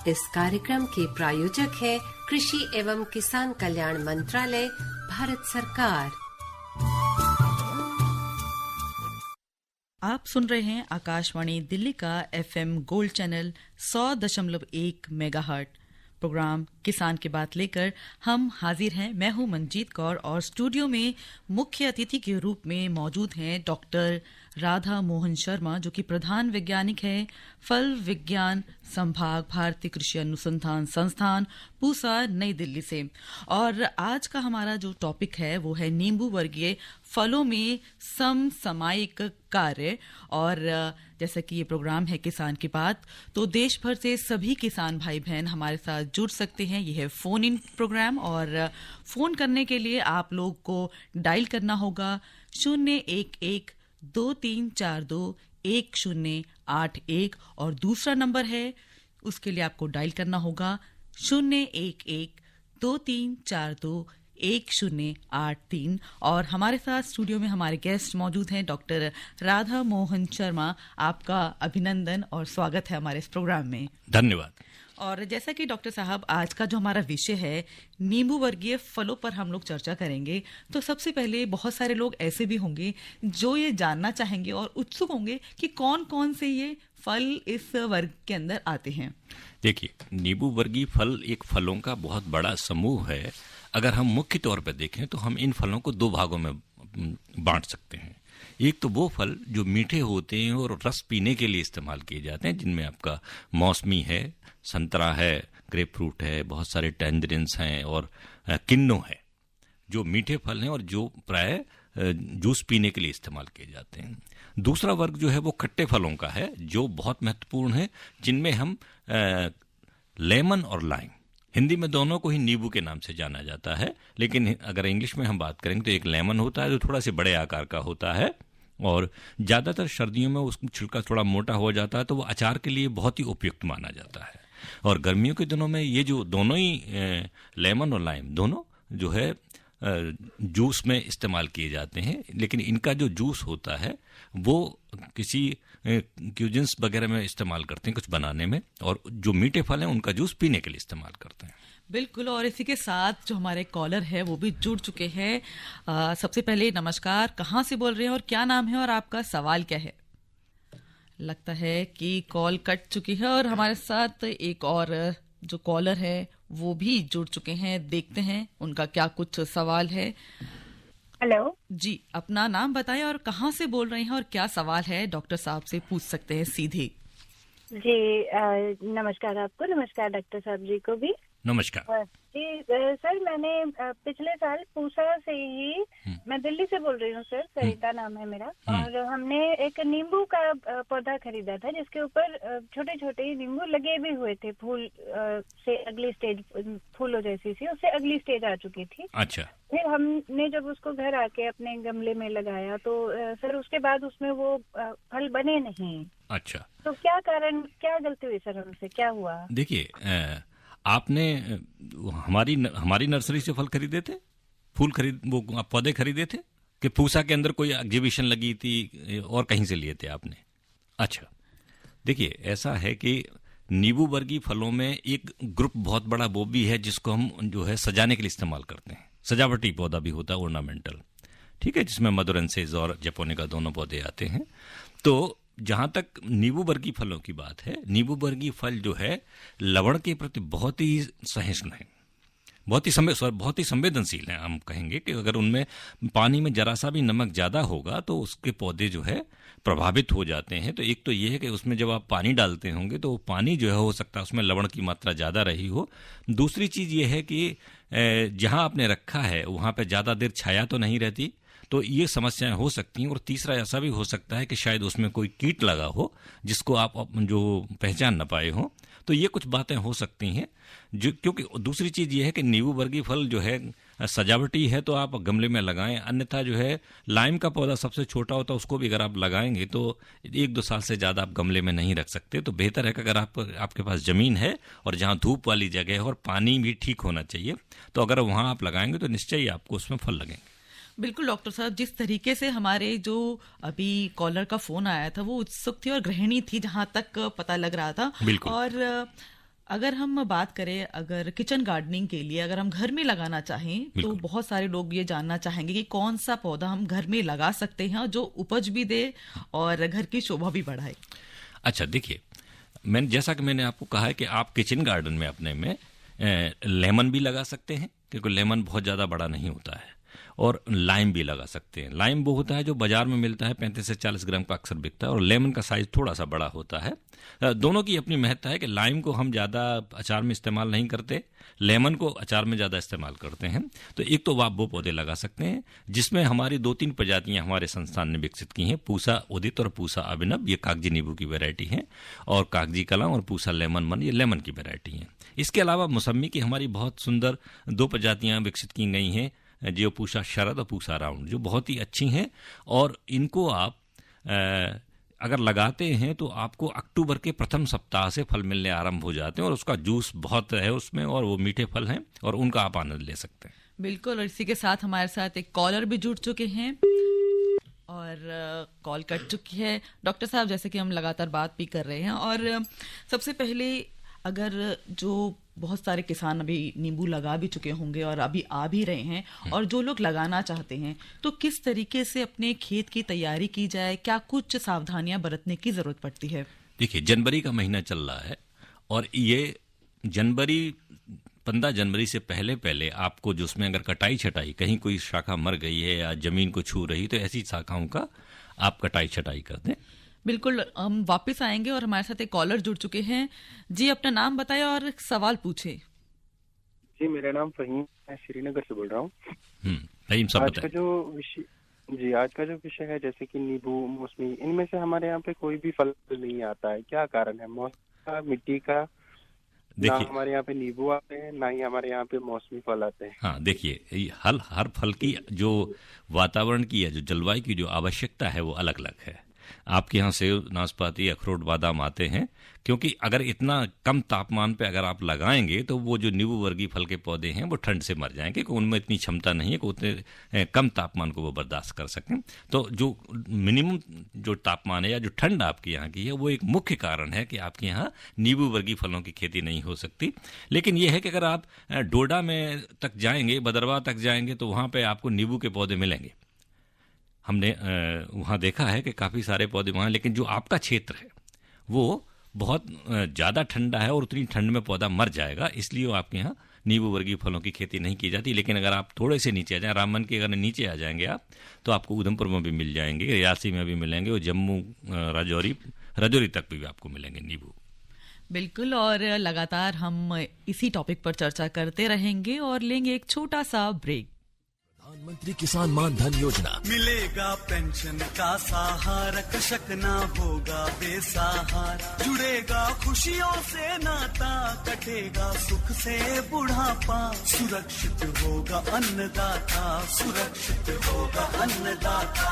इस कार्यक्रम के प्रायोजक है कृषि एवं किसान कल्याण मंत्रालय, भारत सरकार। आप सुन रहे हैं आकाशवाणी दिल्ली का FM gold channel 100.1 megahertz program किसान की बात लेकर हम हाजिर हैं। मैं हूं मंजीत कौर और स्टूडियो में मुख्य अतिथि के रूप में मौजूद हैं डॉक्टर राधा मोहन शर्मा, जो कि प्रधान वैज्ञानिक है फल विज्ञान संभाग, भारतीय कृषि अनुसंधान संस्थान, पूसा, नई दिल्ली से। और आज का हमारा जो टॉपिक है वो है नींबू वर्गीय फलों में समसामयिक कार्य। और जैसा कि ये प्रोग्राम है किसान की बात, तो देश भर से सभी किसान भाई बहन हमारे साथ जुड़ सकते हैं। ये है फोन इन प्रोग्राम और फोन करने के लिए आप लोग को डायल करना होगा 011-2342-1081 और दूसरा नंबर है उसके लिए आपको डायल करना होगा 011-2342-1083। और हमारे साथ स्टूडियो में हमारे गेस्ट मौजूद हैं डॉक्टर राधा मोहन शर्मा। आपका अभिनंदन और स्वागत है हमारे इस प्रोग्राम में। धन्यवाद। और जैसा कि डॉक्टर साहब आज का जो हमारा विषय है नींबू वर्गीय फलों पर हम लोग चर्चा करेंगे, तो सबसे पहले बहुत सारे लोग ऐसे भी होंगे जो ये जानना चाहेंगे और उत्सुक होंगे कि कौन कौन से ये फल इस वर्ग के अंदर आते हैं। देखिए, नींबू वर्गीय फल एक फलों का बहुत बड़ा समूह है। अगर हम मुख्य तौर पर देखें तो हम इन फलों को दो भागों में बांट सकते हैं। एक तो वो फल जो मीठे होते हैं और रस पीने के लिए इस्तेमाल किए जाते हैं, जिनमें आपका मौसमी है, संतरा है, ग्रेप फ्रूट है, बहुत सारे टैंजरिन्स हैं और किन्नो है, जो मीठे फल हैं और जो प्राय जूस पीने के लिए इस्तेमाल किए जाते हैं। दूसरा वर्ग जो है वो खट्टे फलों का है, जो बहुत महत्वपूर्ण है, जिनमें हम लेमन और लाइम, हिंदी में दोनों को ही नींबू के नाम से जाना जाता है, लेकिन अगर इंग्लिश में हम बात करेंगे तो एक लेमन होता है जो थोड़ा से बड़े आकार का होता है और ज़्यादातर सर्दियों में उसका छिलका थोड़ा मोटा हो जाता है, तो वो अचार के लिए बहुत ही उपयुक्त माना जाता है। और गर्मियों के दिनों में ये जो दोनों ही लेमन और लाइम दोनों जो है जूस में इस्तेमाल किए जाते हैं, लेकिन इनका जो जूस होता है वो किसी क्यूजिन्स वगैरह में इस्तेमाल करते हैं कुछ बनाने में, और जो मीठे फल हैं उनका जूस पीने के लिए इस्तेमाल करते हैं। बिल्कुल। और इसी के साथ जो हमारे कॉलर है वो भी जुड़ चुके हैं। सबसे पहले नमस्कार, कहाँ से बोल रहे हैं और क्या नाम है और आपका सवाल क्या है? लगता है कि कॉल कट चुकी है और हमारे साथ एक और जो कॉलर है वो भी जुड़ चुके हैं। देखते हैं उनका क्या कुछ सवाल है। हेलो जी, अपना नाम बताएं और कहाँ से बोल रहे हैं और क्या सवाल है, डॉक्टर साहब से पूछ सकते हैं सीधे। जी, नमस्कार आपको, नमस्कार डॉक्टर साहब जी को भी नमस्कार। जी सर, मैंने पिछले साल पूसा से ही, मैं दिल्ली से बोल रही हूँ सर, सरिता नाम है मेरा, और हमने एक नींबू का पौधा खरीदा था जिसके ऊपर छोटे छोटे नींबू लगे भी हुए थे। फूल से अगली स्टेज, फूलों जैसी सी उससे अगली स्टेज आ चुकी थी। अच्छा। फिर हमने जब उसको घर आके अपने गमले में लगाया तो सर उसके बाद उसमें वो फल बने नहीं। अच्छा, तो क्या कारण, क्या गलती हुई सर हमसे, क्या हुआ? देखिए, आपने हमारी नर्सरी से फल खरीदे थे, वो पौधे खरीदे थे कि पूसा के अंदर कोई एग्जीबिशन लगी थी और कहीं से लिए थे आपने? अच्छा, देखिए, ऐसा है कि नींबू वर्गीय फलों में एक ग्रुप बहुत बड़ा वो भी है जिसको हम जो है सजाने के लिए इस्तेमाल करते हैं। सजावटी पौधा भी होता है, ऑर्नामेंटल, ठीक है, जिसमें मदुरेंसिस और जैपोनिका दोनों पौधे आते हैं। तो जहां तक नींबू वर्गीय फलों की बात है, नींबू वर्गीय फल जो है लवण के प्रति बहुत ही सहिष्णु है, बहुत ही संवेदनशील हैं। हम कहेंगे कि अगर उनमें पानी में जरा सा भी नमक ज्यादा होगा तो उसके पौधे जो है प्रभावित हो जाते हैं। तो एक तो ये है कि उसमें जब आप पानी डालते होंगे तो पानी जो है हो सकता है उसमें लवण की मात्रा ज्यादा रही हो। दूसरी चीज ये है कि जहां आपने रखा है वहां पे ज्यादा देर छाया तो नहीं रहती, तो ये समस्याएं हो सकती हैं। और तीसरा ऐसा भी हो सकता है कि शायद उसमें कोई कीट लगा हो जिसको आप जो पहचान न पाए हो, तो ये कुछ बातें हो सकती हैं। जो क्योंकि दूसरी चीज ये है कि नींबू वर्गीय फल जो है सजावटी है तो आप गमले में लगाएं, अन्यथा जो है लाइम का पौधा सबसे छोटा होता है, उसको भी अगर आप लगाएंगे तो 1-2 साल से ज्यादा आप गमले में नहीं रख सकते। तो बेहतर है कि अगर आपके पास जमीन है और जहां धूप वाली जगह है और पानी भी ठीक होना चाहिए, तो अगर वहां आप लगाएंगे तो निश्चय ही आपको उसमें फल लगेंगे। बिल्कुल डॉक्टर साहब, जिस तरीके से हमारे जो अभी कॉलर का फोन आया था वो उत्सुक थी और गृहिणी थी जहां तक पता लग रहा था। बिल्कुल। और अगर हम बात करें अगर किचन गार्डनिंग के लिए अगर हम घर में लगाना चाहें तो बहुत सारे लोग ये जानना चाहेंगे कि कौन सा पौधा हम घर में लगा सकते हैं जो उपज भी दे और घर की शोभा भी बढ़ाए। अच्छा देखिए, जैसा कि मैंने आपको कहा है कि आप किचन गार्डन में अपने में लेमन भी लगा सकते हैं, क्योंकि लेमन बहुत ज़्यादा बड़ा नहीं होता है, और लाइम भी लगा सकते हैं। लाइम वो होता है जो बाजार में मिलता है, 35 से 40 ग्राम का अक्सर बिकता है, और लेमन का साइज थोड़ा सा बड़ा होता है। दोनों की अपनी महत्ता है कि लाइम को हम ज़्यादा अचार में इस्तेमाल नहीं करते, लेमन को अचार में ज़्यादा इस्तेमाल करते हैं। तो एक तो आप वो पौधे लगा सकते हैं जिसमें हमारी 2-3 प्रजातियां हमारे संस्थान ने विकसित की हैं, पूसा उदित और पूसा अभिनव, ये कागजी नींबू की वैरायटी हैं, और कागजी कलम और पूसा लेमन मन, ये लेमन की वैरायटी हैं। इसके अलावा मौसमी की हमारी बहुत सुंदर 2 प्रजातियां विकसित की गई हैं, जो पूसा शरद और पूसा राउंड, जो बहुत ही अच्छी हैं, और इनको आप अगर लगाते हैं तो आपको अक्टूबर के प्रथम सप्ताह से फल मिलने आरंभ हो जाते हैं, और उसका जूस बहुत है उसमें, और वो मीठे फल हैं, और उनका आप आनंद ले सकते हैं। बिल्कुल, और इसी के साथ हमारे साथ एक कॉलर भी जुड़ चुके हैं और कॉल कट चुकी है। डॉक्टर साहब, जैसे कि हम लगातार बात भी कर रहे हैं, और सबसे पहले अगर जो बहुत सारे किसान अभी नींबू लगा भी चुके होंगे और अभी आ भी रहे हैं, और जो लोग लगाना चाहते हैं, तो किस तरीके से अपने खेत की तैयारी की जाए, क्या कुछ सावधानियां बरतने की जरूरत पड़ती है? देखिए, जनवरी का महीना चल रहा है, और ये 15 जनवरी से पहले पहले आपको जो उसमें अगर कटाई छटाई, कहीं कोई शाखा मर गई है या जमीन को छू रही, तो ऐसी शाखाओं का आप कटाई छटाई कर दें। बिल्कुल, हम वापस आएंगे, और हमारे साथ एक कॉलर जुड़ चुके हैं। जी, अपना नाम बताएं और सवाल पूछे। जी, मेरा नाम फहीम है, श्रीनगर से बोल रहा हूँ। फहीम साहब बताएं। आज का जो विषय है, जैसे कि नींबू, मौसमी, इनमें से हमारे यहाँ पे कोई भी फल नहीं आता है, क्या कारण है? मौसम का, मिट्टी का? ना हमारे यहाँ पे नींबू आते हैं, ना ही हमारे यहाँ पे मौसमी फल आते हैं। हाँ, देखिए, हर फल की जो वातावरण की या जो जलवायु की जो आवश्यकता है वो अलग अलग है। आपके यहाँ सेब, नाशपाती, अखरोट, बादाम आते हैं, क्योंकि अगर इतना कम तापमान पे अगर आप लगाएंगे तो वो जो नींबू वर्गीय फल के पौधे हैं वो ठंड से मर जाएंगे, क्योंकि उनमें इतनी क्षमता नहीं है कि उतने कम तापमान को वो बर्दाश्त कर सकें। तो जो मिनिमम जो तापमान है या जो ठंड आपके यहाँ की है, वो एक मुख्य कारण है कि आपके यहाँ नींबू वर्गीय फलों की खेती नहीं हो सकती। लेकिन ये है कि अगर आप डोडा में तक जाएंगे, बदरवा तक जाएंगे, तो वहाँ पर आपको नींबू के पौधे मिलेंगे। हमने वहाँ देखा है कि काफ़ी सारे पौधे वहाँ, लेकिन जो आपका क्षेत्र है वो बहुत ज़्यादा ठंडा है, और उतनी ठंड में पौधा मर जाएगा, इसलिए वो आपके यहाँ नींबू वर्गीय फलों की खेती नहीं की जाती। लेकिन अगर आप थोड़े से नीचे आ जाएं, रामबन के अगर नीचे आ जाएंगे आप, तो आपको उधमपुर में भी मिल जाएंगे, रियासी में भी मिलेंगे, और जम्मू, राजौरी तक भी आपको मिलेंगे नींबू। बिल्कुल, और लगातार हम इसी टॉपिक पर चर्चा करते रहेंगे और लेंगे एक छोटा सा ब्रेक। प्रधानमंत्री किसान मान धन योजना, मिलेगा पेंशन का सहारा, कृषक ना होगा बेसहारा, जुड़ेगा खुशियों से नाता, कटेगा सुख से बुढ़ापा, सुरक्षित होगा अन्नदाता, सुरक्षित होगा अन्नदाता।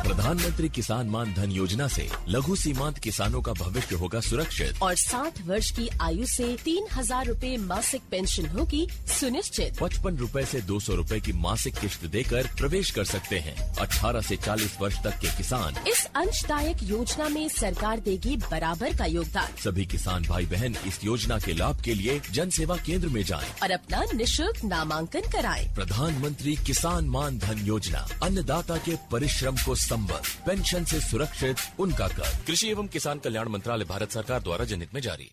प्रधानमंत्री किसान मान धन योजना से लघु सीमांत किसानों का भविष्य होगा सुरक्षित, और 60 वर्ष की आयु से 3000 रूपए मासिक पेंशन होगी सुनिश्चित। 55 रूपए से 200 रूपए की मासिक किश्त देकर प्रवेश कर सकते हैं। 18 से 40 वर्ष तक के किसान इस अंशदायक योजना में सरकार देगी बराबर का योगदान। सभी किसान भाई बहन इस योजना के लाभ के लिए जन सेवा केंद्र में जाएं और अपना निशुल्क नामांकन कराएं। प्रधानमंत्री किसान मान धन योजना, अन्नदाता के परिश्रम को संबल, पेंशन से सुरक्षित उनका कर। कृषि एवं किसान कल्याण मंत्रालय, भारत सरकार द्वारा जनहित में जारी।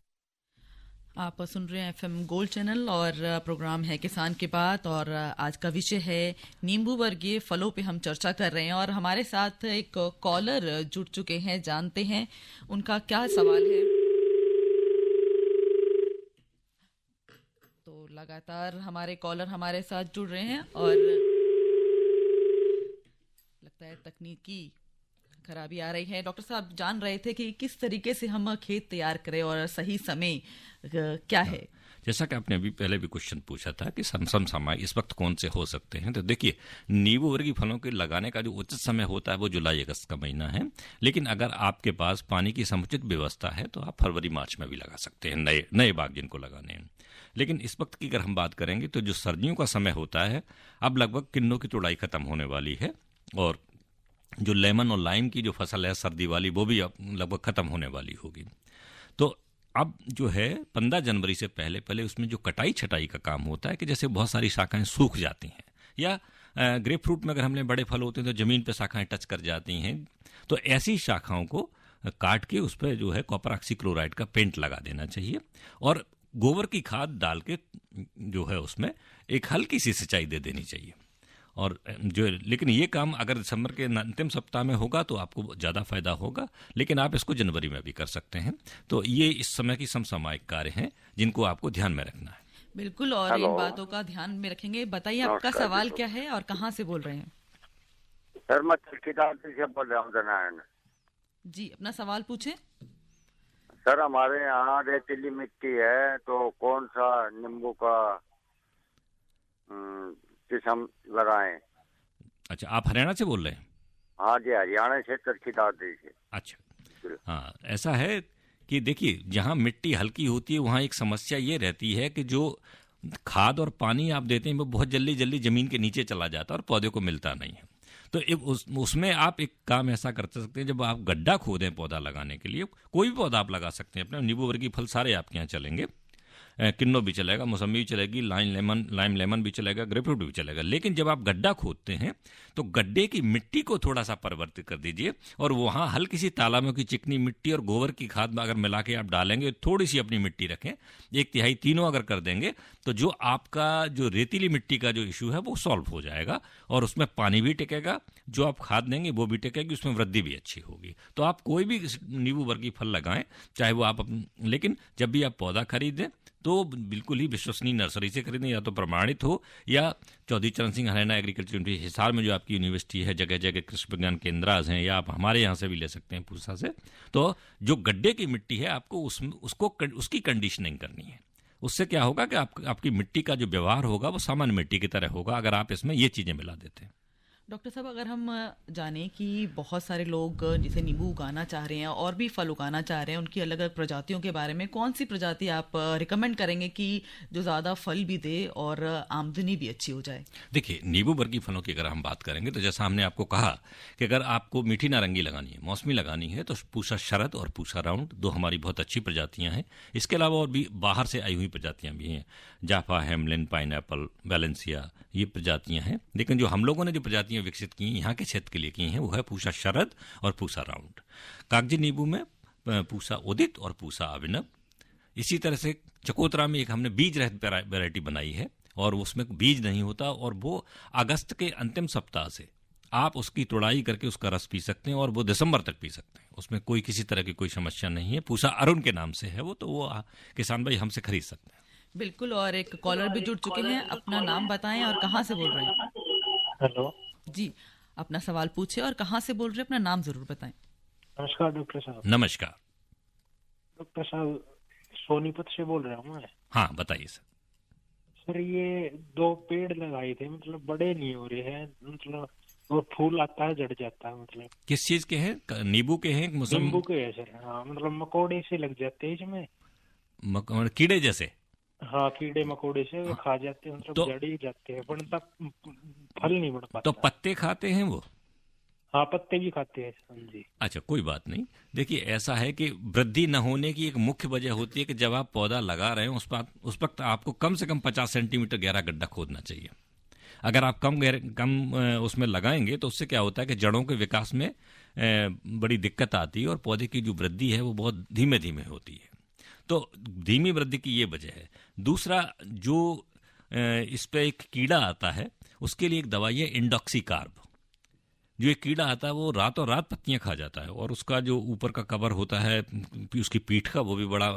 आप सुन रहे हैं एफएम गोल्ड चैनल, और प्रोग्राम है किसान की बात, और आज का विषय है नींबू वर्गीय फलों पे हम चर्चा कर रहे हैं। और हमारे साथ एक कॉलर जुड़ चुके हैं, जानते हैं उनका क्या सवाल है। तो लगातार हमारे कॉलर हमारे साथ जुड़ रहे हैं, और लगता है तकनीकी खराबी आ रही है। डॉक्टर साहब जान रहे थे कि किस तरीके से हम खेत तैयार करें और सही समय क्या है। जैसा कि आपने अभी पहले भी क्वेश्चन पूछा था कि सम समय इस वक्त कौन से हो सकते हैं, तो देखिए, नींबू वर्गीय फलों के लगाने का जो उचित समय होता है वो जुलाई अगस्त का महीना है। लेकिन अगर आपके पास पानी की समुचित व्यवस्था है तो आप फरवरी मार्च में भी लगा सकते हैं, नए बाग जिनको लगाने हैं। लेकिन इस वक्त की अगर हम बात करेंगे तो जो सर्दियों का समय होता है, अब लगभग किन्नों की तुड़ाई खत्म होने वाली है, और जो लेमन और लाइम की जो फसल है सर्दी वाली, वो भी अब लगभग खत्म होने वाली होगी। तो अब जो है 15 जनवरी से पहले पहले उसमें जो कटाई छटाई का काम होता है कि जैसे बहुत सारी शाखाएं सूख जाती हैं, या ग्रेप फ्रूट में अगर हमने बड़े फल होते हैं तो जमीन पे शाखाएं टच कर जाती हैं, तो ऐसी शाखाओं को काट के उस पर जो है कॉपर ऑक्सीक्लोराइड का पेंट लगा देना चाहिए, और गोबर की खाद डाल के जो है उसमें एक हल्की सी सिंचाई दे देनी चाहिए। और जो लेकिन ये काम अगर दिसंबर के अंतिम सप्ताह में होगा तो आपको ज़्यादा फायदा होगा, लेकिन आप इसको जनवरी में भी कर सकते हैं। तो ये इस समय की समसामयिक कार्य हैं जिनको आपको ध्यान में रखना है। बिल्कुल, और इन बातों का ध्यान में रखेंगे। बताइए आपका सवाल क्या है और कहाँ से बोल रहे हैं? सर मैं ठेकेदार से बोल रहा हूँ नारायण जी, अपना सवाल पूछे। सर हमारे यहाँ रेतीली मिट्टी है, तो कौन सा नींबू का किस्म लगाएं? अच्छा, आप हरियाणा से बोल रहे हैं? हाँ जी, हरियाणा से ठेकेदार से। अच्छा, हाँ, ऐसा है कि देखिए जहाँ मिट्टी हल्की होती है वहाँ एक समस्या ये रहती है कि जो खाद और पानी आप देते हैं वो बहुत जल्दी जल्दी जमीन के नीचे चला जाता है और पौधे को मिलता नहीं है। तो उसमें आप एक काम ऐसा कर सकते हैं, जब आप गड्ढा खोदें पौधा लगाने के लिए, कोई भी पौधा आप लगा सकते हैं अपने, नींबू वर्गीय फल सारे आपके यहाँ चलेंगे, किन्नो भी चलेगा, मौसमी भी चलेगी, लाइम लेमन भी चलेगा, ग्रेपफ्रूट भी चलेगा। लेकिन जब आप गड्ढा खोदते हैं तो गड्ढे की मिट्टी को थोड़ा सा परिवर्तित कर दीजिए, और वहाँ हल्की सी तालाबों की चिकनी मिट्टी और गोबर की खाद अगर मिला के आप डालेंगे, थोड़ी सी अपनी मिट्टी रखें, 1/3 तीनों अगर कर देंगे तो जो आपका जो रेतीली मिट्टी का जो इशू है वो सॉल्व हो जाएगा, और उसमें पानी भी टिकेगा, जो आप खाद देंगे वो भी टिकेगी, उसमें वृद्धि भी अच्छी होगी। तो आप कोई भी नींबू वर्गीय फल लगाएं, चाहे वो आप लेकिन जब भी आप पौधा खरीदें तो बिल्कुल ही विश्वसनीय नर्सरी से खरीदें, या तो प्रमाणित हो, या चौधरी चरण सिंह हरियाणा एग्रीकल्चर यूनिवर्सिटी हिसार में जो आपकी यूनिवर्सिटी है, जगह जगह कृषि विज्ञान केंद्रास हैं, या आप हमारे यहाँ से भी ले सकते हैं पूसा से। तो जो गड्ढे की मिट्टी है आपको उसकी कंडीशनिंग करनी है। उससे क्या होगा कि आपकी मिट्टी का जो व्यवहार होगा वो सामान्य मिट्टी की तरह होगा अगर आप इसमें ये चीज़ें मिला देते हैं। डॉक्टर साहब, अगर हम जानें कि बहुत सारे लोग जैसे नींबू उगाना चाह रहे हैं और भी फल उगाना चाह रहे हैं, उनकी अलग अलग प्रजातियों के बारे में कौन सी प्रजाति आप रिकमेंड करेंगे कि जो ज़्यादा फल भी दे और आमदनी भी अच्छी हो जाए? देखिए, नींबू वर्गीय फलों की अगर हम बात करेंगे तो जैसा हमने आपको कहा कि अगर आपको मीठी नारंगी लगानी है, मौसमी लगानी है, तो पूसा शरद और पूसा राउंड 2 हमारी बहुत अच्छी प्रजातियाँ हैं। इसके अलावा और भी बाहर से आई हुई प्रजातियाँ भी हैं, जाफा, हेमलिन, पाइनएप्पल, बैलेंसिया, ये प्रजातियाँ हैं। लेकिन जो हम लोगों ने जो प्रजातियाँ विकसित की यहाँ के क्षेत्र के लिए की हैं वो है पूसा शरद और पूसा राउंड। कागजी नींबू में पूसा उदित और पूसा अभिनव। इसी तरह से चकोतरा में एक हमने बीज रहित वैरायटी बनाई है, और उसमें बीज नहीं होता, और वो अगस्त के अंतिम सप्ताह से आप उसकी तोड़ाई करके उसका रस पी सकते हैं, और वो दिसंबर तक पी सकते हैं। उसमें कोई किसी तरह की कोई समस्या नहीं है। पूसा अरुण के नाम से है वो, तो वो किसान भाई हमसे खरीद सकते हैं। बिल्कुल, और एक कॉलर भी जुड़ चुके हैं। अपना नाम बताएं और कहाँ से बोल रहे हैं? हेलो जी, अपना सवाल पूछे और कहाँ से बोल रहे हैं, अपना नाम जरूर बताएं। नमस्कार डॉक्टर साहब। नमस्कार डॉक्टर साहब, सोनीपत से बोल रहा हूँ मैं। हाँ, बताइए सर। सर ये 2 पेड़ लगाए थे, मतलब बड़े नहीं हो रहे हैं, मतलब और फूल आता है झड़ जाता है। मतलब किस चीज के हैं? नींबू के हैं? नींबू के है सर। हाँ, मतलब मकोड़े से लग जाते हैं इसमें, कीड़े जैसे? हाँ, कीड़े मकोड़े से खा जाते हैं, मतलब तो जड़ ही जाते हैं, पर तब फल नहीं बढ़ पाता। तो पत्ते खाते हैं वो? हाँ, पत्ते भी खाते हैं जी। अच्छा, कोई बात नहीं। देखिए, ऐसा है कि वृद्धि न होने की एक मुख्य वजह होती है कि जब आप पौधा लगा रहे हैं उस वक्त आपको कम से कम 50 सेंटीमीटर गहरा गड्ढा खोदना चाहिए। अगर आप कम उसमें लगाएंगे तो उससे क्या होता है कि जड़ों के विकास में बड़ी दिक्कत आती है, और पौधे की जो वृद्धि है वो बहुत धीमे धीमे होती है। तो धीमी वृद्धि की ये वजह है। दूसरा, जो इस पे एक कीड़ा आता है उसके लिए एक दवाई है इंडॉक्सीकार्ब। जो एक कीड़ा आता है वो रातों रात पत्तियां खा जाता है, और उसका जो ऊपर का कवर होता है उसकी पीठ का, वो भी बड़ा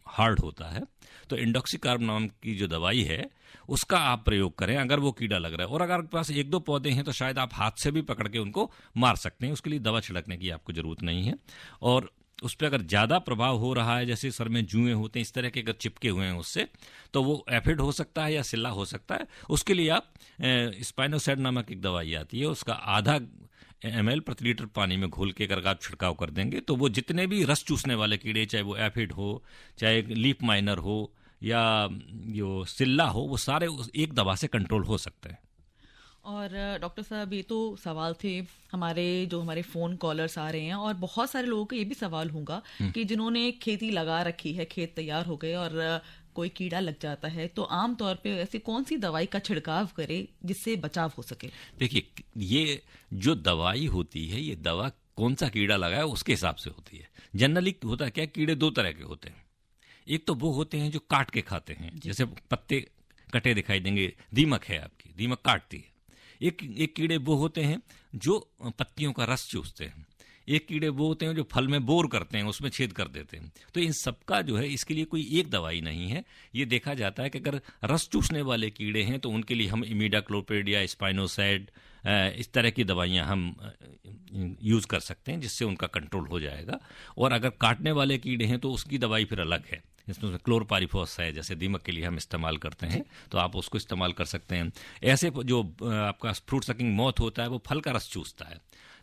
हार्ड होता है। तो इंडॉक्सीकार्ब नाम की जो दवाई है उसका आप प्रयोग करें अगर वो कीड़ा लग रहा है। और अगर आपके पास 1-2 पौधे हैं तो शायद आप हाथ से भी पकड़ के उनको मार सकते हैं, उसके लिए दवा छिड़कने की आपको जरूरत नहीं है। और उस पर अगर ज़्यादा प्रभाव हो रहा है, जैसे सर में जुएं होते हैं, इस तरह के अगर चिपके हुए हैं उससे, तो वो एफिड हो सकता है या सिल्ला हो सकता है। उसके लिए आप स्पाइनोसाइड नामक एक दवाई आती है, उसका आधा ml प्रति लीटर पानी में घोल के अगर आप छिड़काव कर देंगे तो वो जितने भी रस चूसने वाले कीड़े, चाहे वो एफिड हो, चाहे लीफ माइनर हो, या जो सिल्ला हो, वो सारे एक दवा से कंट्रोल हो सकते हैं। और डॉक्टर साहब, ये तो सवाल थे हमारे फ़ोन कॉलर्स आ रहे हैं, और बहुत सारे लोगों का ये भी सवाल होगा कि जिन्होंने खेती लगा रखी है, खेत तैयार हो गए और कोई कीड़ा लग जाता है, तो आम तौर पे ऐसी कौन सी दवाई का छिड़काव करे जिससे बचाव हो सके? देखिए, ये जो दवाई होती है, ये दवा कौन सा कीड़ा लगा है उसके हिसाब से होती है। जनरली होता क्या, कीड़े दो तरह के होते हैं। एक तो वो होते हैं जो काट के खाते हैं, जैसे पत्ते कटे दिखाई देंगे, दीमक है आपकी, दीमक काटती है। एक कीड़े वो होते हैं जो पत्तियों का रस चूसते हैं। एक कीड़े वो होते हैं जो फल में बोर करते हैं, उसमें छेद कर देते हैं। तो इन सबका जो है, इसके लिए कोई एक दवाई नहीं है। ये देखा जाता है कि अगर रस चूसने वाले कीड़े हैं तो उनके लिए हम इमिडाक्लोप्रिड या स्पाइनोसाइड, इस तरह की दवाइयां हम यूज़ कर सकते हैं, जिससे उनका कंट्रोल हो जाएगा। और अगर काटने वाले कीड़े हैं तो उसकी दवाई फिर अलग है, इसमें क्लोरपाइरिफॉस है, जैसे दीमक के लिए हम इस्तेमाल करते हैं, तो आप उसको इस्तेमाल कर सकते हैं। ऐसे जो आपका फ्रूट सकिंग मॉथ होता है, वो फल का रस चूसता है,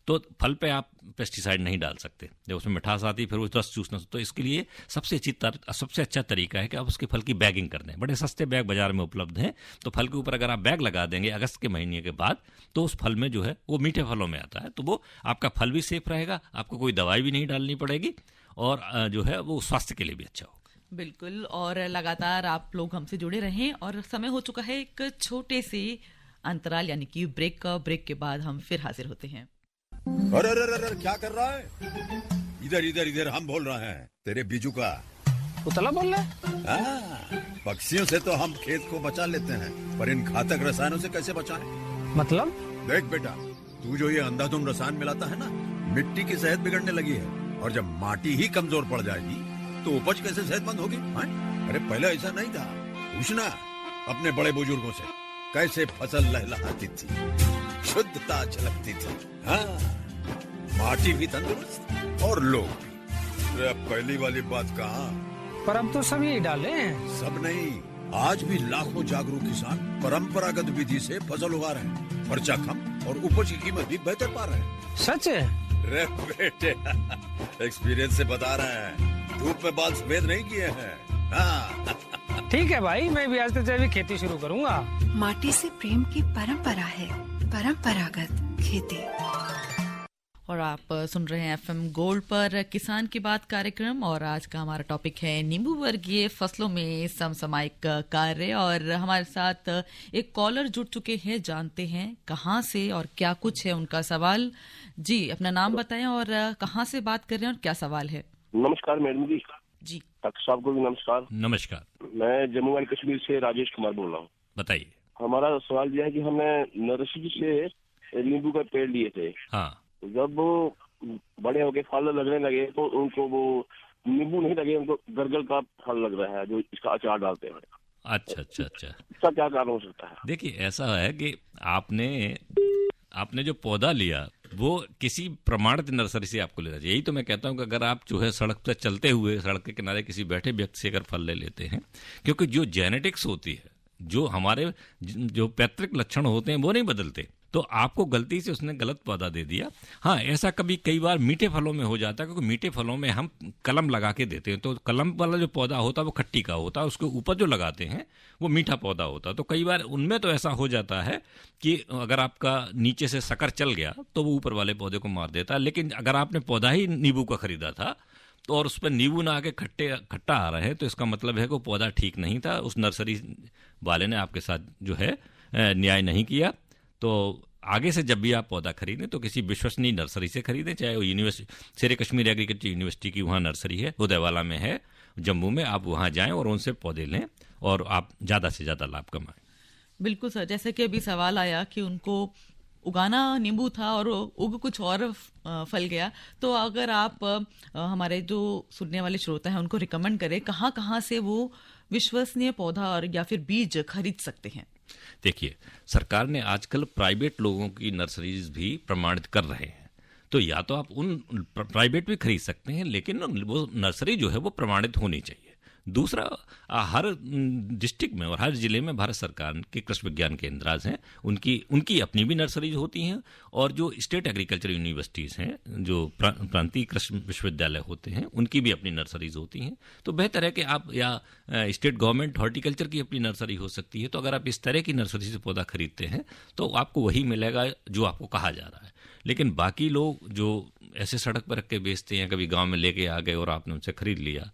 तो फल पे आप पेस्टिसाइड नहीं डाल सकते, जब उसमें मिठास आती है फिर वो रस चूसना। तो इसके लिए सबसे अच्छा तरीका है कि आप उसके फल की बैगिंग कर दें। बड़े सस्ते बैग बाजार में उपलब्ध हैं, तो फल के ऊपर अगर आप बैग लगा देंगे अगस्त के महीने के बाद, तो उस फल में जो है वो मीठे फलों में आता है, तो वो आपका फल भी सेफ रहेगा, आपको कोई दवाई भी नहीं डालनी पड़ेगी, और जो है वो स्वास्थ्य के लिए भी अच्छा होगा। बिल्कुल, और लगातार आप लोग हमसे जुड़े रहें। और समय हो चुका है एक छोटे से अंतराल यानी कि ब्रेक का। ब्रेक के बाद हम फिर हाजिर होते हैं। अरे अरे अरे क्या कर रहा है? इधर इधर इधर, हम बोल रहे हैं तेरे बीजू का। उतला बोल रहा है? पक्षियों से तो हम खेत को बचा लेते हैं, पर इन घातक रसायनों से कैसे बचाएं? मतलब? देख बेटा, तू जो ये अंधाधुंध रसायन मिलाता है ना, मिट्टी की सेहत बिगड़ने लगी है, और जब माटी ही कमजोर पड़ जाएगी तो उपज कैसे सेहतमंद होगी? अरे पहले ऐसा नहीं था। पूछना अपने बड़े बुजुर्गों से, कैसे फसल लहलहाती थी, शुद्धता झलकती थी। हाँ, माटी भी तंदुरुस्त और लोग भी। अब पहली वाली बात कहाँ? पर अब तो सब यही डाले हैं। सब नहीं, आज भी लाखों जागरूक किसान परंपरागत विधि से फसल उगा रहे हैं, खर्चा कम और उपज की कीमत भी बेहतर पा रहे हैं। सच है? रे बेटे, एक्सपीरियंस से बता रहे हैं, धूप में बाल सफेद नहीं किए हैं। हाँ। ठीक है भाई, मैं भी आज से जैविक खेती शुरू करूंगा। माटी से प्रेम की परंपरा है, परंपरागत खेती। और आप सुन रहे हैं एफएम गोल्ड पर किसान की बात कार्यक्रम, और आज का हमारा टॉपिक है नींबू वर्गीय फसलों में समसामयिक कार्य। और हमारे साथ एक कॉलर जुड़ चुके हैं, जानते हैं कहाँ से और क्या कुछ है उनका सवाल। जी, अपना नाम बताएं और कहाँ से बात कर रहे हैं और क्या सवाल है? नमस्कार मैडम जी। जी, डॉक्टर साहब को भी नमस्कार। नमस्कार। मैं जम्मू एंड कश्मीर से राजेश कुमार बोल रहा हूँ। बताइए। हमारा सवाल यह है कि हमने नर्सरी से नींबू का पेड़ लिए थे। हाँ। जब वो बड़े होके फल लगने लगे तो उनको वो नींबू नहीं लगे, उनको गरगल का फल लग रहा है, जो इसका अचार डालते हैं। अच्छा अच्छा अच्छा, इसका क्या कारण हो सकता है? देखिए, ऐसा है कि आपने जो पौधा लिया वो किसी प्रमाणित नर्सरी से आपको लेना चाहिए। यही तो मैं कहता हूँ कि अगर आप जो है सड़क पर चलते हुए सड़क के किनारे किसी बैठे व्यक्ति से अगर फल ले लेते हैं, क्योंकि जो जेनेटिक्स होती है, जो हमारे जो पैतृक लक्षण होते हैं वो नहीं बदलते, तो आपको गलती से उसने गलत पौधा दे दिया। हाँ, ऐसा कई बार मीठे फलों में हो जाता है, क्योंकि मीठे फलों में हम कलम लगा के देते हैं, तो कलम वाला जो पौधा होता है वो खट्टी का होता है, उसके ऊपर जो लगाते हैं वो मीठा पौधा होता है। तो कई बार उनमें तो ऐसा हो जाता है कि अगर आपका नीचे से शक्कर चल गया तो वो ऊपर वाले पौधे को मार देता है। लेकिन अगर आपने पौधा ही नींबू का खरीदा था तो और उस पर नींबू ना आके खट्टा आ रहा है, तो इसका मतलब है कि वो पौधा ठीक नहीं था, उस नर्सरी वाले ने आपके साथ जो है न्याय नहीं किया। तो आगे से जब भी आप पौधा खरीदें तो किसी विश्वसनीय नर्सरी से खरीदें, चाहे वो यूनिवर्सिटी शेर कश्मीर एग्रीकल्चर यूनिवर्सिटी की वहाँ नर्सरी है, उदयवाला में है जम्मू में, आप वहाँ जाएं और उनसे पौधे लें और आप ज़्यादा से ज़्यादा लाभ कमाएं। बिल्कुल सर, जैसे कि अभी सवाल आया कि उनको उगाना नींबू था और उग कुछ और फल गया, तो अगर आप हमारे जो सुनने वाले श्रोता हैं उनको रिकमेंड करें कहाँ से वो विश्वसनीय पौधा और या फिर बीज खरीद सकते हैं? देखिए, सरकार ने आजकल प्राइवेट लोगों की नर्सरीज भी प्रमाणित कर रहे हैं, तो या तो आप उन प्राइवेट भी खरीद सकते हैं, लेकिन वो नर्सरी जो है वो प्रमाणित होनी चाहिए। दूसरा, हर डिस्ट्रिक्ट में और हर जिले में भारत सरकार के कृषि विज्ञान केंद्र हैं, उनकी अपनी भी नर्सरीज होती हैं, और जो स्टेट एग्रीकल्चर यूनिवर्सिटीज़ हैं, जो प्रांतीय कृषि विश्वविद्यालय होते हैं, उनकी भी अपनी नर्सरीज होती हैं। तो बेहतर है कि आप, या स्टेट गवर्नमेंट हॉर्टिकल्चर की अपनी नर्सरी हो सकती है। तो अगर आप इस तरह की नर्सरी से पौधा खरीदते हैं तो आपको वही मिलेगा जो आपको कहा जा रहा है। लेकिन बाकी लोग जो ऐसे सड़क पर रख के बेचते हैं, कभी गांव में लेके आ गए और आपने उनसे खरीद लिया,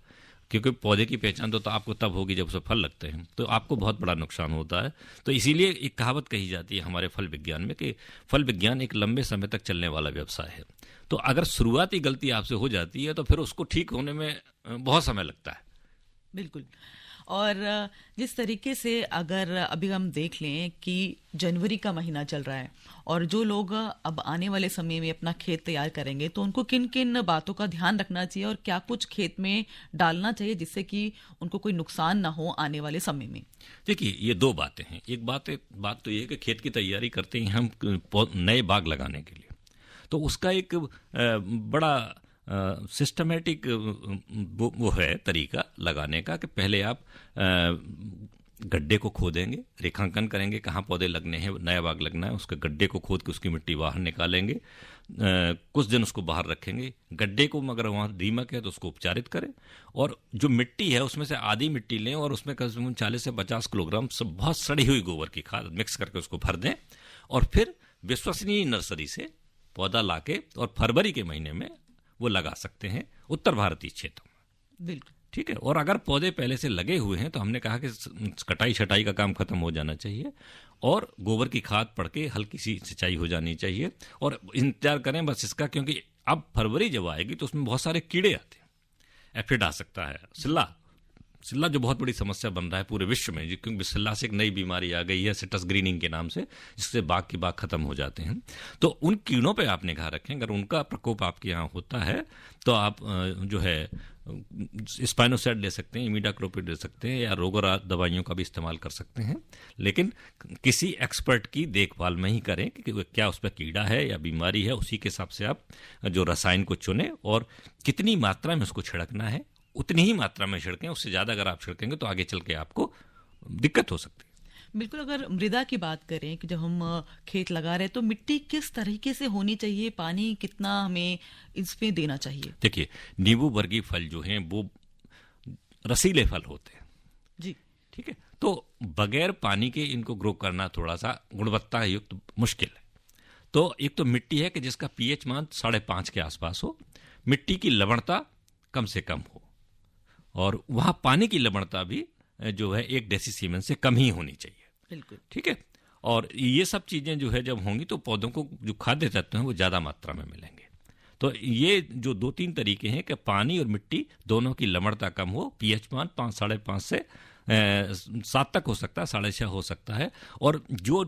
क्योंकि पौधे की पहचान तो आपको तब होगी जब उसे फल लगते हैं, तो आपको बहुत बड़ा नुकसान होता है। तो इसीलिए एक कहावत कही जाती है हमारे फल विज्ञान में कि फल विज्ञान एक लंबे समय तक चलने वाला व्यवसाय है। तो अगर शुरुआती गलती आपसे हो जाती है तो फिर उसको ठीक होने में बहुत समय लगता है। बिल्कुल। और जिस तरीके से अगर अभी हम देख लें कि जनवरी का महीना चल रहा है और जो लोग अब आने वाले समय में अपना खेत तैयार करेंगे तो उनको किन किन बातों का ध्यान रखना चाहिए और क्या कुछ खेत में डालना चाहिए जिससे कि उनको कोई नुकसान ना हो आने वाले समय में? देखिए, ये दो बातें हैं। एक बात तो ये है कि खेत की तैयारी करते ही हम नए बाग लगाने के लिए, तो उसका एक बड़ा सिस्टमेटिक वो है तरीका लगाने का कि पहले आप गड्ढे को खोदेंगे, रेखांकन करेंगे कहाँ पौधे लगने हैं, नया बाग लगना है, उसके गड्ढे को खोद के उसकी मिट्टी बाहर निकालेंगे, कुछ दिन उसको बाहर रखेंगे। गड्ढे को अगर वहाँ दीमक है तो उसको उपचारित करें, और जो मिट्टी है उसमें से आधी मिट्टी लें और उसमें कम से कम 40 से 50 किलोग्राम सब बहुत सड़ी हुई गोबर की खाद मिक्स करके उसको भर दें, और फिर विश्वसनीय नर्सरी से पौधा लाके और फरवरी के महीने में वो लगा सकते हैं उत्तर भारतीय क्षेत्र में। बिल्कुल ठीक है। और अगर पौधे पहले से लगे हुए हैं तो हमने कहा कि कटाई छटाई का काम खत्म हो जाना चाहिए और गोबर की खाद पड़ के हल्की सी सिंचाई हो जानी चाहिए, और इंतजार करें बस इसका, क्योंकि अब फरवरी जब आएगी तो उसमें बहुत सारे कीड़े आते हैं। एफिड आ सकता है, सिल्ला जो बहुत बड़ी समस्या बन रहा है पूरे विश्व में, क्योंकि सिल्ला से एक नई बीमारी आ गई है सिट्रस ग्रीनिंग के नाम से, जिससे बाग के बाग खत्म हो जाते हैं। तो उन कीड़ों पे आप निगाह रखें। अगर उनका प्रकोप आपके यहाँ होता है तो आप जो है स्पाइनोसाइड ले सकते हैं, इमिडाक्लोपिड ले सकते हैं, या रोगरा दवाइयों का भी इस्तेमाल कर सकते हैं, लेकिन किसी एक्सपर्ट की देखभाल में ही करें कि क्या उस पर कीड़ा है या बीमारी है। उसी के हिसाब से आप जो रसायन को चुनें और कितनी मात्रा में उसको छिड़कना है उतनी ही मात्रा में छिड़कें। उससे ज़्यादा अगर आप छिड़केंगे तो आगे चल के आपको दिक्कत हो सकती है। बिल्कुल। अगर मृदा की बात करें कि जब हम खेत लगा रहे हैं तो मिट्टी किस तरीके से होनी चाहिए, पानी कितना हमें इसमें देना चाहिए? देखिए, नींबू वर्गीय फल जो हैं वो रसीले फल होते हैं जी, ठीक है। तो बगैर पानी के इनको ग्रो करना थोड़ा सा गुणवत्ता युक्त मुश्किल है। तो एक तो मिट्टी है कि जिसका पीएच मान 5.5 के आसपास हो, मिट्टी की लवणता कम से कम हो, और वहां पानी की लवणता भी जो है 1 डेसीसीमन से कम ही होनी चाहिए। बिल्कुल ठीक है। और ये सब चीजें जो है जब होंगी तो पौधों को जो खाद्य तत्व हैं वो ज्यादा मात्रा में मिलेंगे। तो ये जो 2-3 तरीके हैं कि पानी और मिट्टी दोनों की लवणता कम हो, पीएच मान 5-5.5 से 7 तक हो सकता है, 6.5 हो सकता है, और जो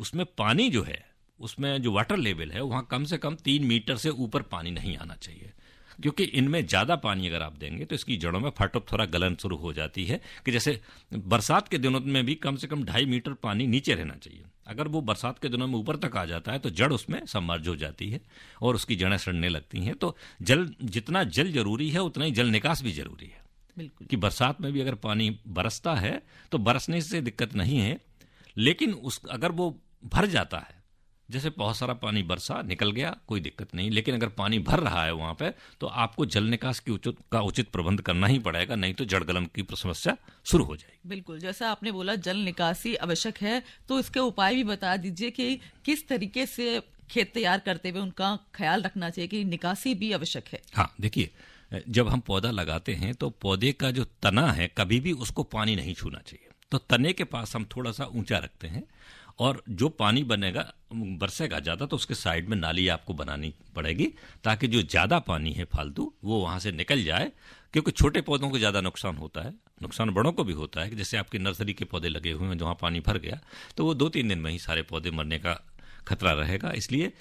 उसमें पानी जो है उसमें जो वाटर लेवल है वहाँ कम से कम 3 मीटर से ऊपर पानी नहीं आना चाहिए, क्योंकि इनमें ज़्यादा पानी अगर आप देंगे तो इसकी जड़ों में फटोत्थोरा गलन शुरू हो जाती है। कि जैसे बरसात के दिनों में भी कम से कम 2.5 मीटर पानी नीचे रहना चाहिए। अगर वो बरसात के दिनों में ऊपर तक आ जाता है तो जड़ उसमें सबमर्ज हो जाती है और उसकी जड़ें सड़ने लगती हैं। तो जितना जल जरूरी है उतना ही जल निकास भी जरूरी है। बिल्कुल। कि बरसात में भी अगर पानी बरसता है तो बरसने से दिक्कत नहीं है, लेकिन अगर वो भर जाता है, जैसे बहुत सारा पानी बरसा निकल गया, कोई दिक्कत नहीं, लेकिन अगर पानी भर रहा है वहां पे तो आपको जल निकास की उचित प्रबंध करना ही पड़ेगा, नहीं तो जड़ गलन की समस्या शुरू हो जाएगी। बिल्कुल, जैसा आपने बोला जल निकासी आवश्यक है, तो इसके उपाय भी बता दीजिए कि किस तरीके से खेत तैयार करते हुए उनका ख्याल रखना चाहिए कि निकासी भी आवश्यक है। हाँ, देखिए, जब हम पौधा लगाते हैं तो पौधे का जो तना है कभी भी उसको पानी नहीं छूना चाहिए। तो तने के पास हम थोड़ा सा ऊंचा रखते हैं, और जो पानी बनेगा बरसेगा ज़्यादा तो उसके साइड में नाली आपको बनानी पड़ेगी, ताकि जो ज़्यादा पानी है फालतू वो वहाँ से निकल जाए। क्योंकि छोटे पौधों को ज़्यादा नुकसान होता है, नुकसान बड़ों को भी होता है। कि जैसे आपकी नर्सरी के पौधे लगे हुए हैं, जहाँ पानी भर गया तो वो 2-3 दिन में ही सारे पौधे मरने का खतरा रहेगा। इसलिए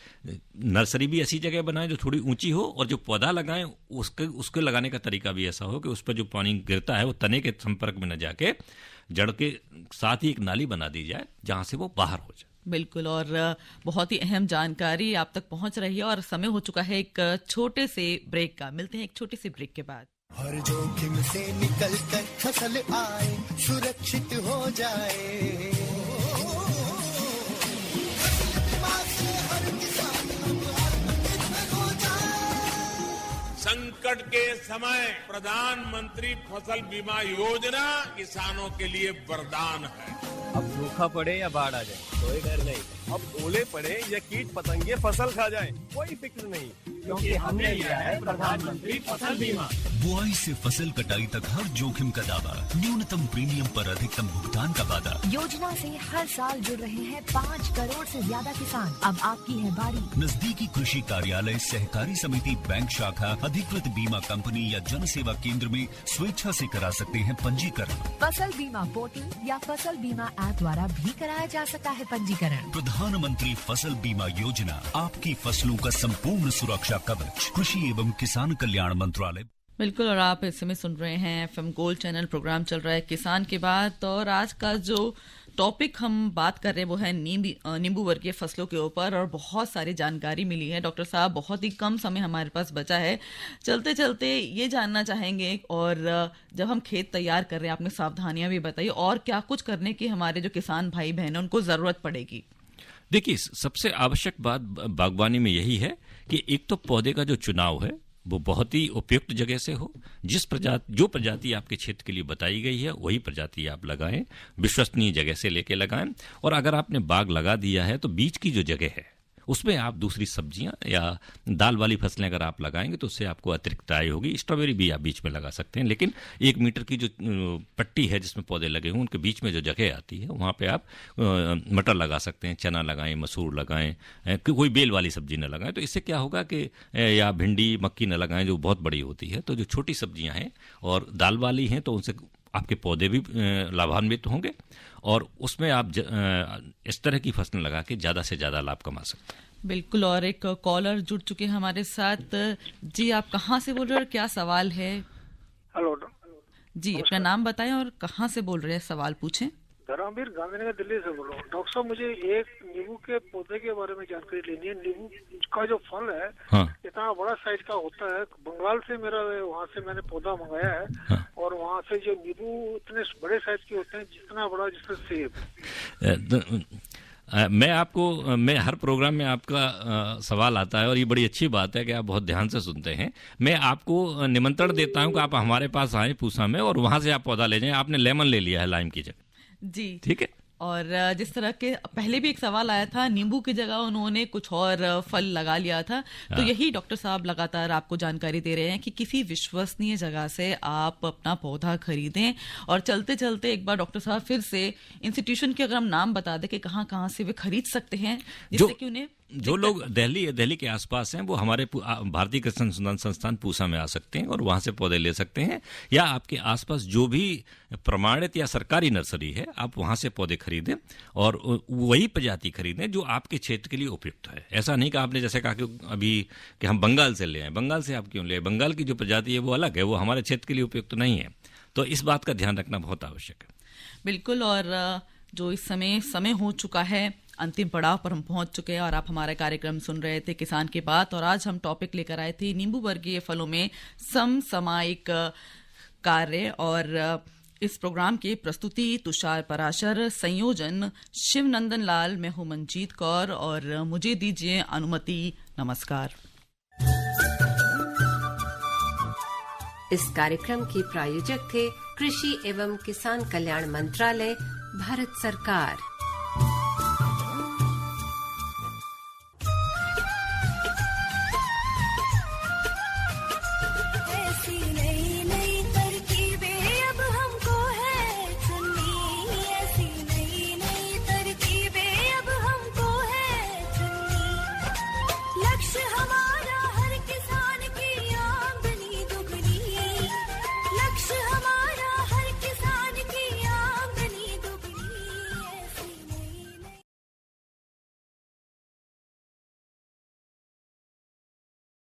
नर्सरी भी ऐसी जगह बनाएं जो थोड़ी ऊंची हो, और जो पौधा लगाएं उसके लगाने का तरीका भी ऐसा हो कि उस पर जो पानी गिरता है वो तने के संपर्क में न जाके जड़ के साथ ही एक नाली बना दी जाए जहां से वो बाहर हो जाए। बिल्कुल, और बहुत ही अहम जानकारी आप तक पहुंच रही है, और समय हो चुका है एक छोटे से ब्रेक का। मिलते हैं एक छोटे से ब्रेक के बाद। हर जोखिम से निकल कर फसल आए, सुरक्षित हो जाए। संकट के समय प्रधानमंत्री फसल बीमा योजना किसानों के लिए वरदान है। अब सूखा पड़े या बाढ़ आ जाए कोई डर नहीं, अब ओले पड़े या कीट पतंगे फसल खा जाए कोई फिक्र नहीं, क्योंकि हमने लिया है प्रधानमंत्री फसल बीमा। बुआई से फसल कटाई तक हर जोखिम का दावा, न्यूनतम प्रीमियम पर अधिकतम भुगतान का वादा। योजना से हर साल जुड़ रहे हैं 5 करोड़ से ज्यादा किसान। अब आपकी है बारी। नजदीकी कृषि कार्यालय, सहकारी समिति, बैंक शाखा, अधिकृत बीमा कंपनी या जन सेवा केंद्र में स्वेच्छा से करा सकते हैं पंजीकरण। फसल बीमा पोर्टल या फसल बीमा ऐप द्वारा भी कराया जा सकता है पंजीकरण। प्रधानमंत्री फसल बीमा योजना, आपकी फसलों का संपूर्ण सुरक्षा कवच। कृषि एवं किसान कल्याण मंत्रालय। बिल्कुल, और आप इस समय सुन रहे हैं FM गोल्ड चैनल, प्रोग्राम चल रहा है किसान की बात। और आज का जो टॉपिक हम बात कर रहे हैं वो है नींबू वर्गीय फसलों के ऊपर, और बहुत सारी जानकारी मिली है। डॉक्टर साहब, बहुत ही कम समय हमारे पास बचा है, चलते चलते ये जानना चाहेंगे, और जब हम खेत तैयार कर रहे हैं आपने सावधानियां भी बताई, और क्या कुछ करने की हमारे जो किसान भाई बहन है उनको जरूरत पड़ेगी? देखिए, सबसे आवश्यक बात बागवानी में यही है कि एक तो पौधे का जो चुनाव है वो बहुत ही उपयुक्त जगह से हो। जो प्रजाति आपके क्षेत्र के लिए बताई गई है वही प्रजाति आप लगाएं, विश्वसनीय जगह से लेके लगाएं। और अगर आपने बाग लगा दिया है तो बीच की जो जगह है उसमें आप दूसरी सब्जियां या दाल वाली फसलें अगर आप लगाएंगे तो उससे आपको अतिरिक्त आय होगी। स्ट्रॉबेरी भी आप बीच में लगा सकते हैं, लेकिन 1 मीटर की जो पट्टी है जिसमें पौधे लगे हों उनके बीच में जो जगह आती है वहाँ पे आप मटर लगा सकते हैं, चना लगाएं, मसूर लगाएं, कोई बेल वाली सब्जी न लगाएं। तो इससे क्या होगा कि या भिंडी मक्की न लगाएं जो बहुत बड़ी होती है। तो जो छोटी सब्जियां हैं और दाल वाली हैं तो उनसे आपके पौधे भी लाभान्वित होंगे, और उसमें आप इस तरह की फसलें लगा के ज़्यादा से ज़्यादा लाभ कमा सकते हैं। बिल्कुल, और एक कॉलर जुड़ चुके हैं हमारे साथ। जी, आप कहाँ से बोल रहे हैं और क्या सवाल है? हेलो जी, अपना नाम बताएं और कहाँ से बोल रहे हैं, सवाल पूछें। धर्मवीर गांधीनगर दिल्ली से बोल रहा हूँ। डॉक्टर साहब, मुझे एक नींबू के पौधे के बारे में जानकारी लेनी है। नींबू का जो फल है इतना बड़ा साइज का होता है। बंगाल से वहाँ से मैंने पौधा मंगाया है, और वहाँ से जो नींबू इतने बड़े साइज के होते हैं, जितना बड़ा जिसका सेब। मैं हर प्रोग्राम में आपका सवाल आता है और ये बड़ी अच्छी बात है कि आप बहुत ध्यान से सुनते हैं। मैं आपको निमंत्रण देता हूं कि आप हमारे पास आएं पूसा में, और वहां से आप पौधा ले जाएं। आपने लेमन ले लिया है लाइम की जगह। जी ठीक है। और जिस तरह के पहले भी एक सवाल आया था, नींबू की जगह उन्होंने कुछ और फल लगा लिया था। तो यही डॉक्टर साहब लगातार आपको जानकारी दे रहे हैं कि किसी विश्वसनीय जगह से आप अपना पौधा खरीदें। और चलते चलते एक बार डॉक्टर साहब फिर से इंस्टीट्यूशन के अगर हम नाम बता दें कि कहाँ से वे खरीद सकते हैं, जिससे कि उन्हें जो लोग दिल्ली के आसपास हैं वो हमारे भारतीय कृषि अनुसंधान संस्थान पूसा में आ सकते हैं और वहां से पौधे ले सकते हैं, या आपके आसपास जो भी प्रमाणित या सरकारी नर्सरी है आप वहां से पौधे खरीदें और वही प्रजाति खरीदें जो आपके क्षेत्र के लिए उपयुक्त है। ऐसा नहीं कि आपने जैसे कहा कि अभी कि हम बंगाल से ले आए, बंगाल से आप क्यों ले? बंगाल की जो प्रजाति है वो अलग है, वो हमारे क्षेत्र के लिए उपयुक्त नहीं है। तो इस बात का ध्यान रखना बहुत आवश्यक है। बिल्कुल, और जो इस समय हो चुका है, अंतिम पड़ाव पर हम पहुंच चुके हैं और आप हमारा कार्यक्रम सुन रहे थे किसान की बात। और आज हम टॉपिक लेकर आए थे नींबू वर्गीय फलों में समसामयिक कार्य। और इस प्रोग्राम की प्रस्तुति तुषार पराशर, संयोजन शिवनंदन लाल, मैं हूं मंजीत कौर और मुझे दीजिए अनुमति। नमस्कार। इस कार्यक्रम के प्रायोजक थे कृषि एवं किसान कल्याण मंत्रालय, भारत सरकार।